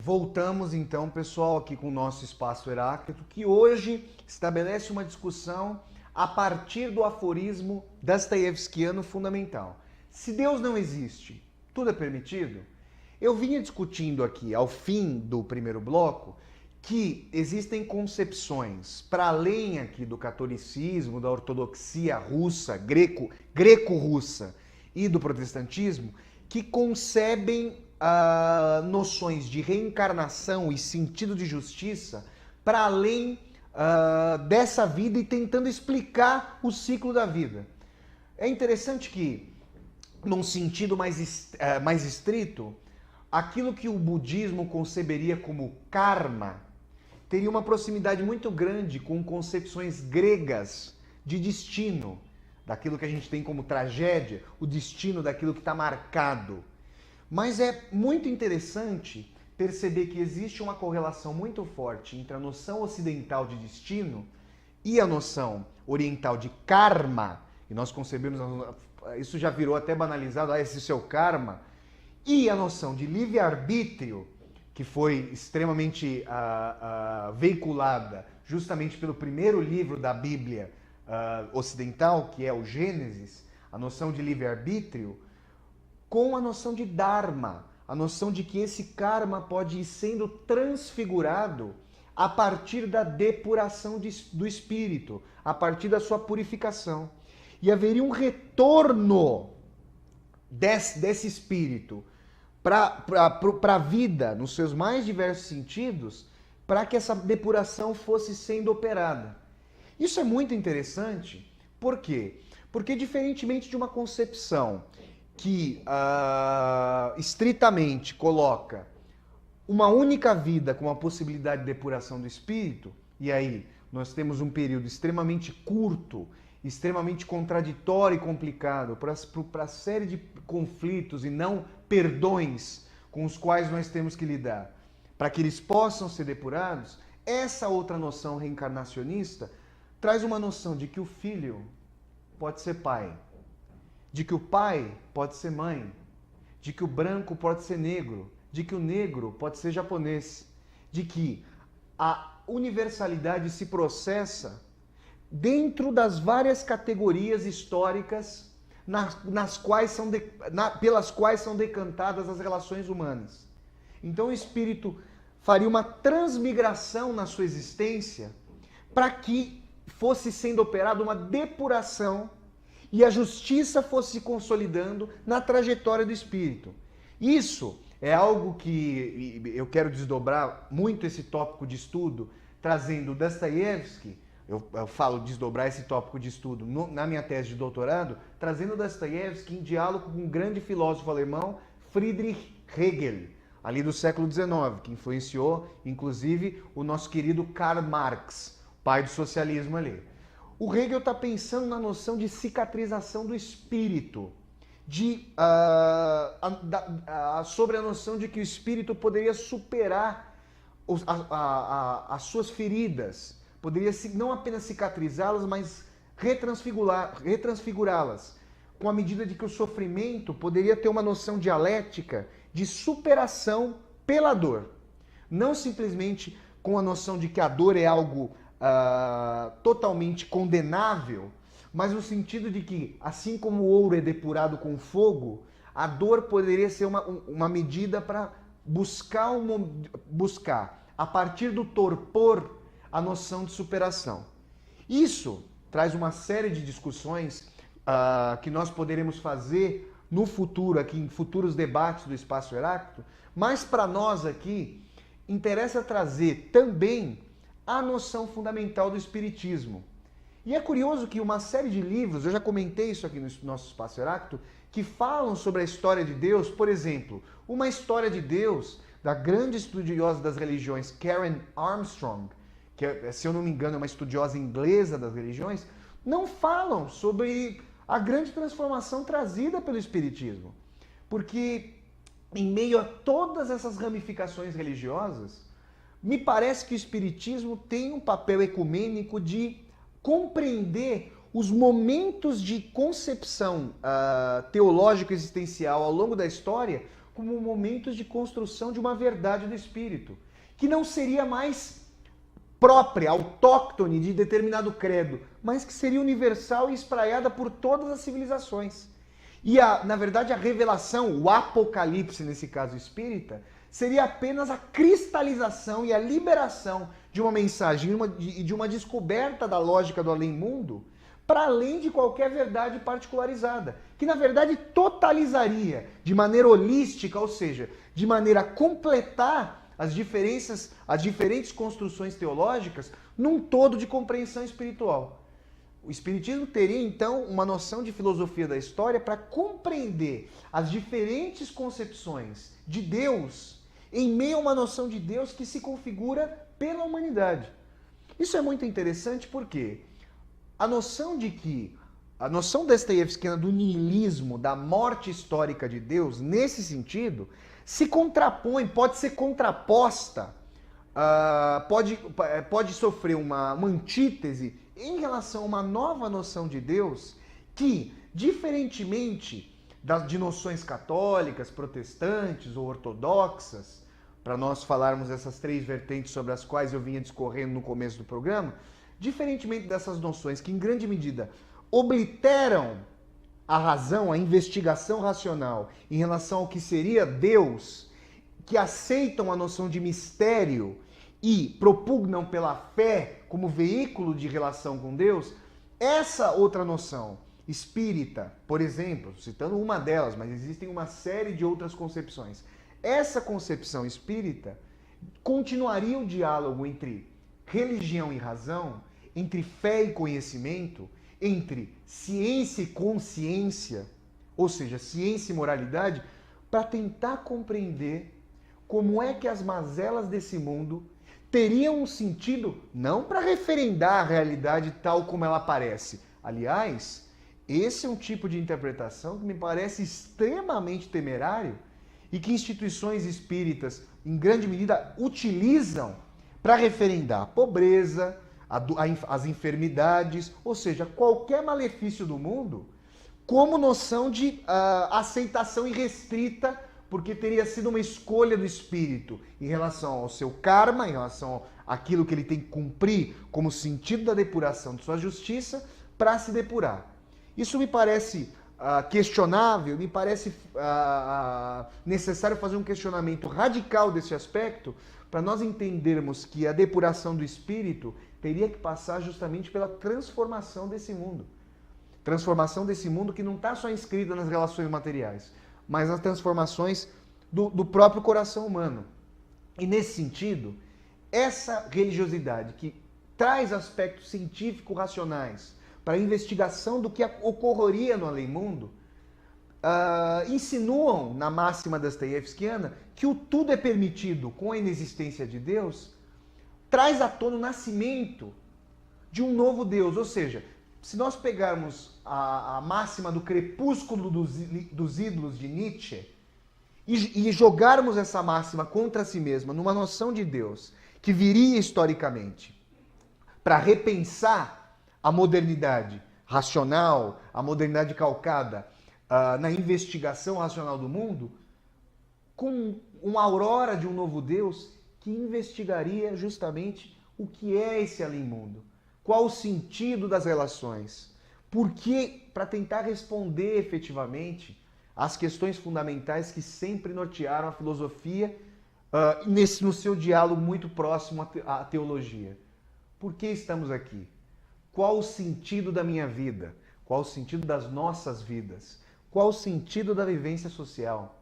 Voltamos então, pessoal, aqui com o nosso Espaço Heráclito, que hoje estabelece uma discussão a partir do aforismo dostoiévskiano fundamental. Se Deus não existe, tudo é permitido? Eu vinha discutindo aqui, ao fim do primeiro bloco, que existem concepções, para além aqui do catolicismo, da ortodoxia russa, greco-russa e do protestantismo, que concebem noções de reencarnação e sentido de justiça para além dessa vida e tentando explicar o ciclo da vida. É interessante que, num sentido mais estrito, aquilo que o budismo conceberia como karma teria uma proximidade muito grande com concepções gregas de destino, daquilo que a gente tem como tragédia, o destino daquilo que está marcado. Mas é muito interessante perceber que existe uma correlação muito forte entre a noção ocidental de destino e a noção oriental de karma, e nós concebemos, isso já virou até banalizado, esse é o seu karma, e a noção de livre-arbítrio, que foi extremamente veiculada justamente pelo primeiro livro da Bíblia ocidental, que é o Gênesis, a noção de livre-arbítrio, com a noção de Dharma, a noção de que esse karma pode ir sendo transfigurado a partir da depuração do espírito, a partir da sua purificação. E haveria um retorno desse espírito para a vida, nos seus mais diversos sentidos, para que essa depuração fosse sendo operada. Isso é muito interessante, por quê? Porque diferentemente de uma concepção que estritamente coloca uma única vida com a possibilidade de depuração do espírito, e aí nós temos um período extremamente curto, extremamente contraditório e complicado para a série de conflitos e não perdões com os quais nós temos que lidar, para que eles possam ser depurados. Essa outra noção reencarnacionista traz uma noção de que o filho pode ser pai, de que o pai pode ser mãe, de que o branco pode ser negro, de que o negro pode ser japonês, de que a universalidade se processa dentro das várias categorias históricas pelas quais são decantadas as relações humanas. Então o espírito faria uma transmigração na sua existência para que fosse sendo operada uma depuração e a justiça fosse se consolidando na trajetória do espírito. Isso é algo que eu quero desdobrar muito esse tópico de estudo, trazendo Dostoiévski. Eu falo desdobrar esse tópico de estudo na minha tese de doutorado, trazendo Dostoiévski em diálogo com um grande filósofo alemão, Friedrich Hegel, ali do século XIX, que influenciou, inclusive, o nosso querido Karl Marx, pai do socialismo ali. O Hegel está pensando na noção de cicatrização do espírito, sobre a noção de que o espírito poderia superar as suas feridas, poderia não apenas cicatrizá-las, mas retransfigurá-las, com a medida de que o sofrimento poderia ter uma noção dialética de superação pela dor. Não simplesmente com a noção de que a dor é algo totalmente condenável, mas no sentido de que, assim como o ouro é depurado com fogo, a dor poderia ser uma medida para buscar, a partir do torpor, a noção de superação. Isso traz uma série de discussões que nós poderemos fazer no futuro, aqui em futuros debates do Espaço Heráclito, mas para nós aqui interessa trazer também a noção fundamental do espiritismo. E é curioso que uma série de livros, eu já comentei isso aqui no nosso Espaço Heráclito, que falam sobre a história de Deus, por exemplo, uma história de Deus da grande estudiosa das religiões Karen Armstrong, que, se eu não me engano, é uma estudiosa inglesa das religiões, não falam sobre a grande transformação trazida pelo espiritismo. Porque, em meio a todas essas ramificações religiosas, me parece que o espiritismo tem um papel ecumênico de compreender os momentos de concepção teológico-existencial ao longo da história como momentos de construção de uma verdade do espírito, que não seria mais própria, autóctone de determinado credo, mas que seria universal e espraiada por todas as civilizações. E, na verdade, a revelação, o apocalipse, nesse caso espírita, seria apenas a cristalização e a liberação de uma mensagem e de uma descoberta da lógica do além-mundo, para além de qualquer verdade particularizada, que na verdade totalizaria de maneira holística, ou seja, de maneira a completar as diferentes construções teológicas num todo de compreensão espiritual. O Espiritismo teria, então, uma noção de filosofia da história para compreender as diferentes concepções de Deus em meio a uma noção de Deus que se configura pela humanidade. Isso é muito interessante porque a noção dostoiévskiana do niilismo, da morte histórica de Deus, nesse sentido, se contrapõe, pode ser contraposta, pode sofrer uma antítese em relação a uma nova noção de Deus que, diferentemente de noções católicas, protestantes ou ortodoxas, para nós falarmos dessas três vertentes sobre as quais eu vinha discorrendo no começo do programa, diferentemente dessas noções que, em grande medida, obliteram a razão, a investigação racional em relação ao que seria Deus, que aceitam a noção de mistério e propugnam pela fé como veículo de relação com Deus, essa outra noção espírita, por exemplo, citando uma delas, mas existem uma série de outras concepções, essa concepção espírita continuaria o diálogo entre religião e razão, entre fé e conhecimento, entre ciência e consciência, ou seja, ciência e moralidade, para tentar compreender como é que as mazelas desse mundo teriam um sentido não para referendar a realidade tal como ela aparece. Aliás, esse é um tipo de interpretação que me parece extremamente temerário e que instituições espíritas, em grande medida, utilizam para referendar a pobreza, as enfermidades, ou seja, qualquer malefício do mundo, como noção de aceitação irrestrita, porque teria sido uma escolha do espírito em relação ao seu karma, em relação àquilo que ele tem que cumprir como sentido da depuração de sua justiça, para se depurar. Isso me parece questionável, me parece necessário fazer um questionamento radical desse aspecto para nós entendermos que a depuração do espírito teria que passar justamente pela transformação desse mundo. Transformação desse mundo que não está só inscrita nas relações materiais, mas nas transformações do próprio coração humano. E nesse sentido, essa religiosidade que traz aspectos científico-racionais para a investigação do que ocorreria no além-mundo, insinuam na máxima dostoiévskiana que o tudo é permitido com a inexistência de Deus, traz à tona o nascimento de um novo Deus. Ou seja, se nós pegarmos a máxima do crepúsculo dos ídolos de Nietzsche e jogarmos essa máxima contra si mesma numa noção de Deus que viria historicamente para repensar a modernidade racional, a modernidade calcada na investigação racional do mundo, com uma aurora de um novo Deus que investigaria justamente o que é esse além-mundo, qual o sentido das relações, por que, para tentar responder efetivamente às questões fundamentais que sempre nortearam a filosofia no seu diálogo muito próximo à teologia. Por que estamos aqui? Qual o sentido da minha vida? Qual o sentido das nossas vidas? Qual o sentido da vivência social?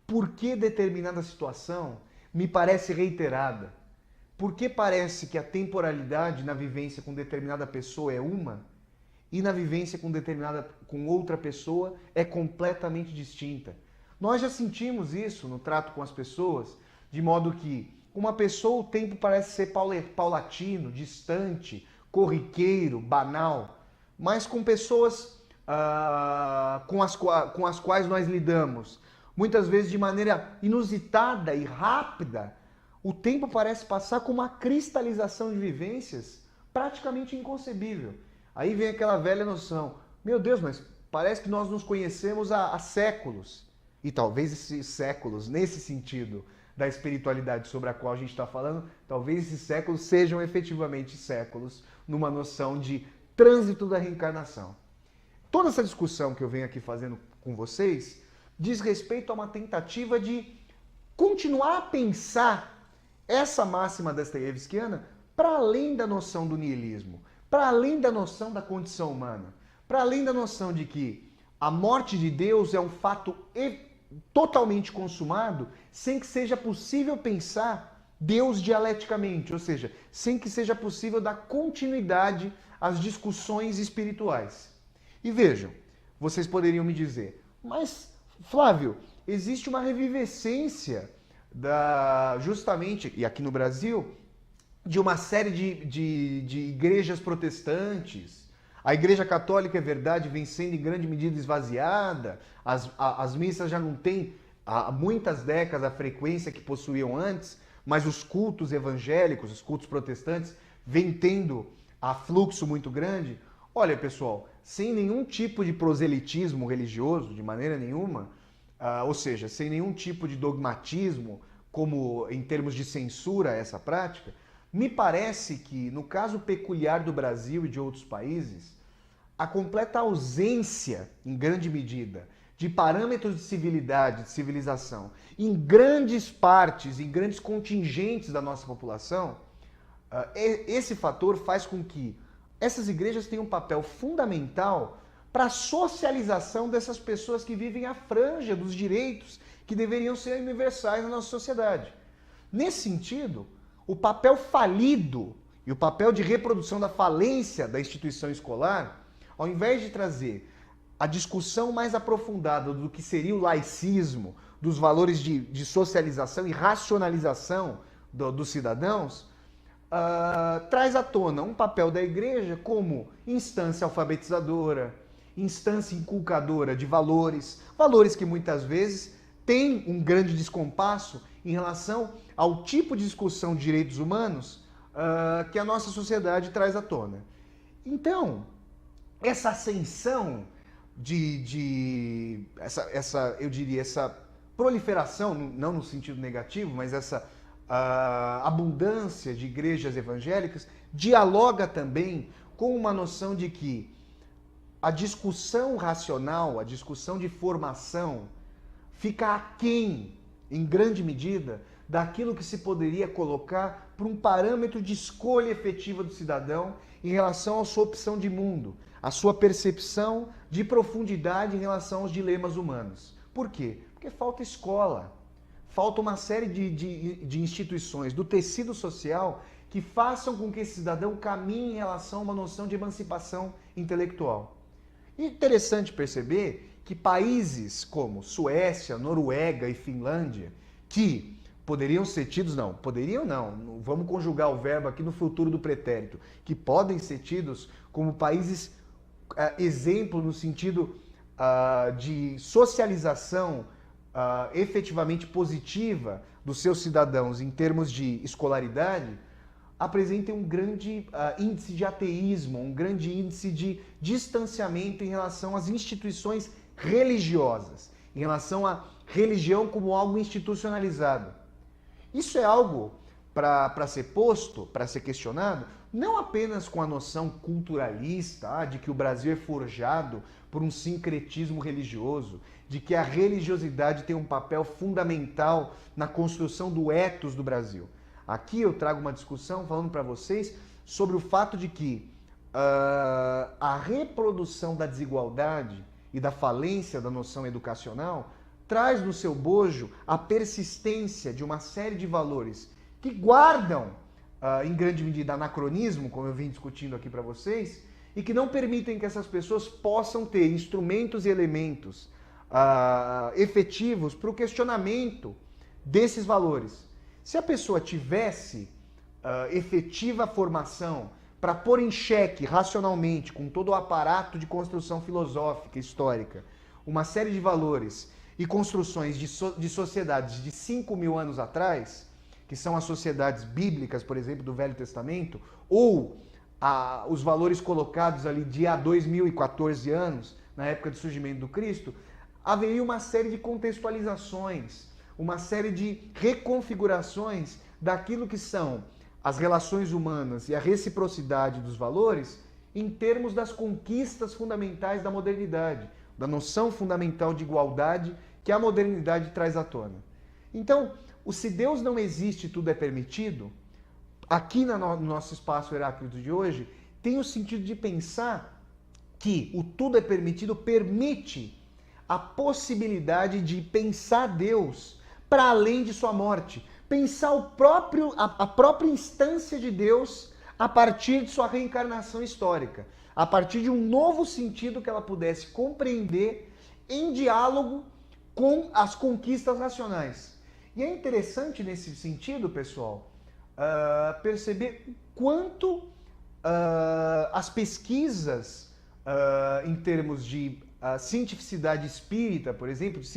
Por que determinada situação me parece reiterada? Por que parece que a temporalidade na vivência com determinada pessoa é uma e na vivência com outra pessoa é completamente distinta? Nós já sentimos isso no trato com as pessoas, de modo que com uma pessoa o tempo parece ser paulatino, distante, corriqueiro, banal, mas com pessoas com as quais nós lidamos, muitas vezes de maneira inusitada e rápida, o tempo parece passar com uma cristalização de vivências praticamente inconcebível. Aí vem aquela velha noção, meu Deus, mas parece que nós nos conhecemos há séculos. e talvez esses séculos, nesse sentido da espiritualidade sobre a qual a gente está falando, talvez esses séculos sejam efetivamente séculos numa noção de trânsito da reencarnação. Toda essa discussão que eu venho aqui fazendo com vocês diz respeito a uma tentativa de continuar a pensar essa máxima dostoiévskiana para além da noção do niilismo, para além da noção da condição humana, para além da noção de que a morte de Deus é um fato totalmente consumado, sem que seja possível pensar Deus dialeticamente, ou seja, sem que seja possível dar continuidade às discussões espirituais. E vejam, vocês poderiam me dizer, mas Flávio, existe uma revivescência justamente, e aqui no Brasil, de uma série de igrejas protestantes. A Igreja Católica, é verdade, vem sendo em grande medida esvaziada, as missas já não têm há muitas décadas a frequência que possuíam antes, mas os cultos evangélicos, os cultos protestantes, vêm tendo afluxo muito grande. Olha, pessoal, sem nenhum tipo de proselitismo religioso, de maneira nenhuma, ou seja, sem nenhum tipo de dogmatismo, como em termos de censura a essa prática, me parece que, no caso peculiar do Brasil e de outros países, a completa ausência, em grande medida, de parâmetros de civilidade, de civilização, em grandes partes, em grandes contingentes da nossa população, esse fator faz com que essas igrejas tenham um papel fundamental para a socialização dessas pessoas que vivem à franja dos direitos que deveriam ser universais na nossa sociedade. Nesse sentido, o papel falido e o papel de reprodução da falência da instituição escolar, ao invés de trazer a discussão mais aprofundada do que seria o laicismo, dos valores de socialização e racionalização dos cidadãos, traz à tona um papel da igreja como instância alfabetizadora, instância inculcadora de valores, valores que muitas vezes têm um grande descompasso em relação ao tipo de discussão de direitos humanos que a nossa sociedade traz à tona. Então, essa ascensão eu diria, essa proliferação, não no sentido negativo, mas essa abundância de igrejas evangélicas dialoga também com uma noção de que a discussão racional, a discussão de formação, fica aquém, em grande medida, daquilo que se poderia colocar para um parâmetro de escolha efetiva do cidadão em relação à sua opção de mundo, a sua percepção de profundidade em relação aos dilemas humanos. Por quê? Porque falta escola, falta uma série de instituições do tecido social que façam com que esse cidadão caminhe em relação a uma noção de emancipação intelectual. E interessante perceber que países como Suécia, Noruega e Finlândia, que poderiam ser tidos, não, vamos conjugar o verbo aqui no futuro do pretérito, que podem ser tidos como países exemplo no sentido de socialização efetivamente positiva dos seus cidadãos em termos de escolaridade, apresentem um grande índice de ateísmo, um grande índice de distanciamento em relação às instituições religiosas, em relação à religião como algo institucionalizado. Isso é algo para ser posto, para ser questionado, não apenas com a noção culturalista de que o Brasil é forjado por um sincretismo religioso, de que a religiosidade tem um papel fundamental na construção do ethos do Brasil. Aqui eu trago uma discussão falando para vocês sobre o fato de que a reprodução da desigualdade e da falência da noção educacional traz no seu bojo a persistência de uma série de valores que guardam, em grande medida, anacronismo, como eu vim discutindo aqui para vocês, e que não permitem que essas pessoas possam ter instrumentos e elementos efetivos para o questionamento desses valores. Se a pessoa tivesse efetiva formação para pôr em xeque racionalmente, com todo o aparato de construção filosófica, histórica, uma série de valores e construções de sociedades de 5.000 anos atrás, que são as sociedades bíblicas, por exemplo, do Velho Testamento, ou os valores colocados ali de há 2014 anos, na época do surgimento do Cristo, haveria uma série de contextualizações, uma série de reconfigurações daquilo que são as relações humanas e a reciprocidade dos valores em termos das conquistas fundamentais da modernidade, da noção fundamental de igualdade que a modernidade traz à tona. Então, o se Deus não existe, tudo é permitido, aqui no nosso espaço Heráclito de hoje, tem o sentido de pensar que o tudo é permitido permite a possibilidade de pensar Deus para além de sua morte, pensar a própria instância de Deus a partir de sua reencarnação histórica, a partir de um novo sentido que ela pudesse compreender em diálogo com as conquistas racionais. E é interessante nesse sentido, pessoal, perceber quanto as pesquisas em termos de cientificidade espírita, por exemplo, de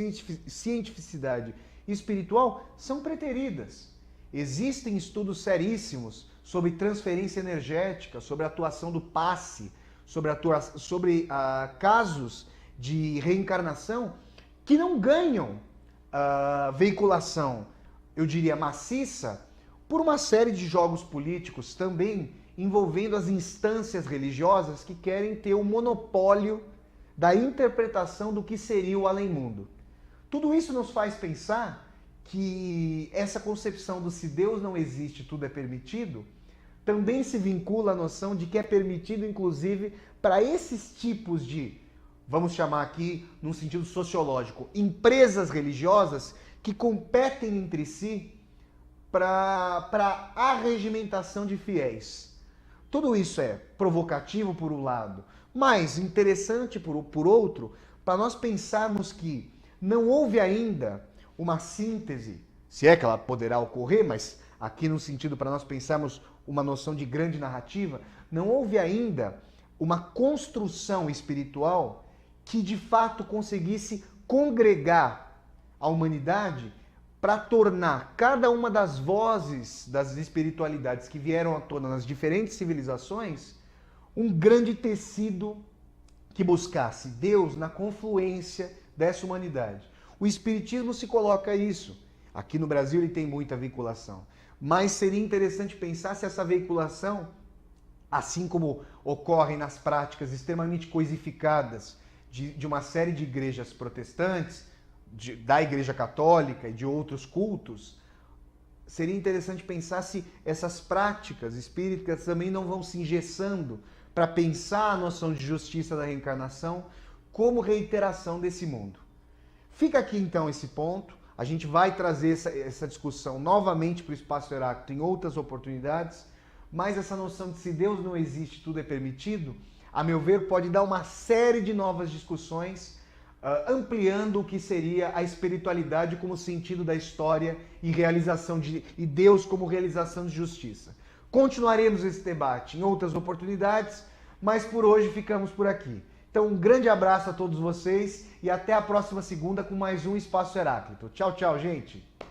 cientificidade espiritual, são preteridas. Existem estudos seríssimos sobre transferência energética, sobre a atuação do passe, sobre casos de reencarnação que não ganham veiculação, eu diria, maciça, por uma série de jogos políticos também envolvendo as instâncias religiosas que querem ter o monopólio da interpretação do que seria o além-mundo. Tudo isso nos faz pensar que essa concepção do se Deus não existe, tudo é permitido, também se vincula à noção de que é permitido, inclusive, para esses tipos de, vamos chamar aqui, num sentido sociológico, empresas religiosas que competem entre si para a arregimentação de fiéis. Tudo isso é provocativo por um lado, mas interessante por outro, para nós pensarmos que não houve ainda uma síntese, se é que ela poderá ocorrer, mas aqui no sentido para nós pensarmos uma noção de grande narrativa, não houve ainda uma construção espiritual que de fato conseguisse congregar a humanidade para tornar cada uma das vozes das espiritualidades que vieram à tona nas diferentes civilizações um grande tecido que buscasse Deus na confluência dessa humanidade. O Espiritismo se coloca isso. Aqui no Brasil ele tem muita vinculação. Mas seria interessante pensar se essa veiculação, assim como ocorre nas práticas extremamente coisificadas de uma série de igrejas protestantes, da Igreja Católica e de outros cultos, seria interessante pensar se essas práticas espíritas também não vão se engessando para pensar a noção de justiça da reencarnação como reiteração desse mundo. Fica aqui então esse ponto. A gente vai trazer essa discussão novamente para o Espaço Heráclito em outras oportunidades, mas essa noção de se Deus não existe, tudo é permitido, a meu ver, pode dar uma série de novas discussões, ampliando o que seria a espiritualidade como sentido da história e e Deus como realização de justiça. Continuaremos esse debate em outras oportunidades, mas por hoje ficamos por aqui. Então, um grande abraço a todos vocês e até a próxima segunda com mais um Espaço Heráclito. Tchau, tchau, gente!